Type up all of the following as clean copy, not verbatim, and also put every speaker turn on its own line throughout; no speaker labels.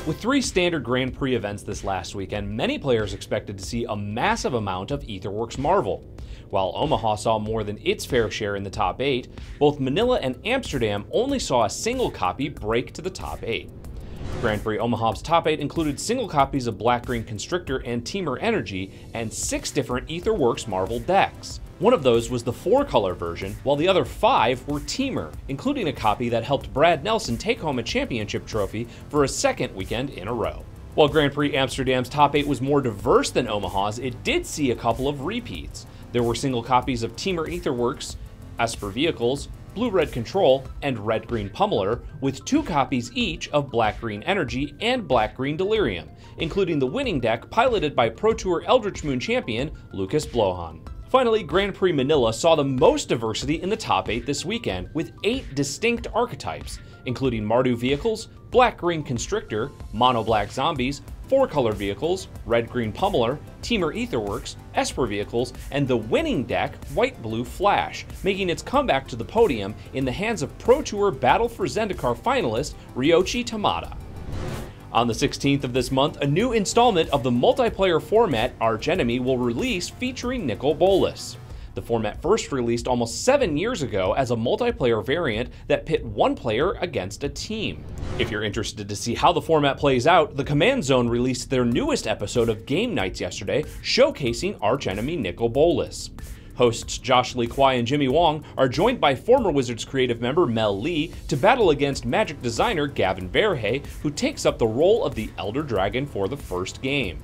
With 3 standard Grand Prix events this last weekend, many players expected to see a massive amount of Aetherworks Marvel. While Omaha saw more than its fair share in the top 8, both Manila and Amsterdam only saw a single copy break to the top 8. Grand Prix Omaha's top 8 included single copies of Black-Green Constrictor and Teamer Energy and 6 different Aetherworks Marvel decks. One of those was the 4-color version, while the other 5 were Teamer, including a copy that helped Brad Nelson take home a championship trophy for a second weekend in a row. While Grand Prix Amsterdam's top 8 was more diverse than Omaha's, it did see a couple of repeats. There were single copies of Teamer Aetherworks, Esper Vehicles, Blue-Red Control, and Red-Green Pummeler, with 2 copies each of Black-Green Energy and Black-Green Delirium, including the winning deck piloted by Pro Tour Eldritch Moon champion Lucas Blohan. Finally, Grand Prix Manila saw the most diversity in the top 8 this weekend, with 8 distinct archetypes, including Mardu Vehicles, Black-Green Constrictor, Mono-Black Zombies, 4-color vehicles, Red-Green Pummeler, Teamer Aetherworks, Esper Vehicles, and the winning deck, White-Blue Flash, making its comeback to the podium in the hands of Pro Tour Battle for Zendikar finalist Ryoichi Tamada. On the 16th of this month, a new installment of the multiplayer format Archenemy will release featuring NICOL BOLAS. The format first released almost 7 years ago as a multiplayer variant that pit one player against a team. If you're interested to see how the format plays out, the Command Zone released their newest episode of Game Nights yesterday, showcasing Archenemy NICOL BOLAS. Hosts Josh Lee Kwai and Jimmy Wong are joined by former Wizards creative member Mel Lee to battle against Magic designer Gavin Verhey, who takes up the role of the Elder Dragon for the first game.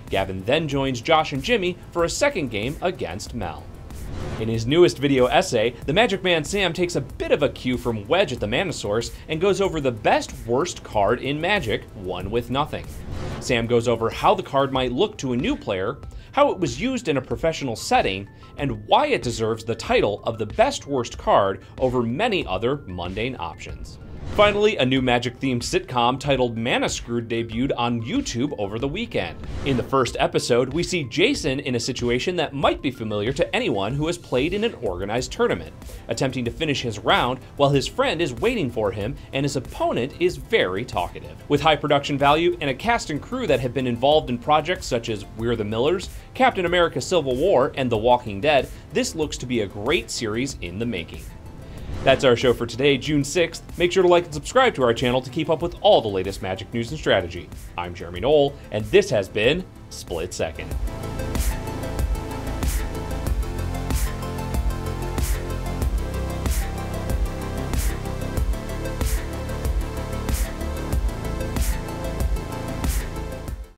Gavin then joins Josh and Jimmy for a second game against Mel. In his newest video essay, the Magic Man Sam takes a bit of a cue from Wedge at the Mana Source and goes over the best-worst card in Magic, One with Nothing. Sam goes over how the card might look to a new player, how it was used in a professional setting, and why it deserves the title of the best-worst card over many other mundane options. Finally, a new Magic-themed sitcom titled Mana Screwed debuted on YouTube over the weekend. In the first episode, we see Jason in a situation that might be familiar to anyone who has played in an organized tournament, attempting to finish his round while his friend is waiting for him and his opponent is very talkative. With high production value and a cast and crew that have been involved in projects such as We're the Millers, Captain America Civil War, and The Walking Dead, this looks to be a great series in the making. That's our show for today, June 6th. Make sure to like and subscribe to our channel to keep up with all the latest Magic news and strategy. I'm Jeremy Knoll, and this has been Split Second.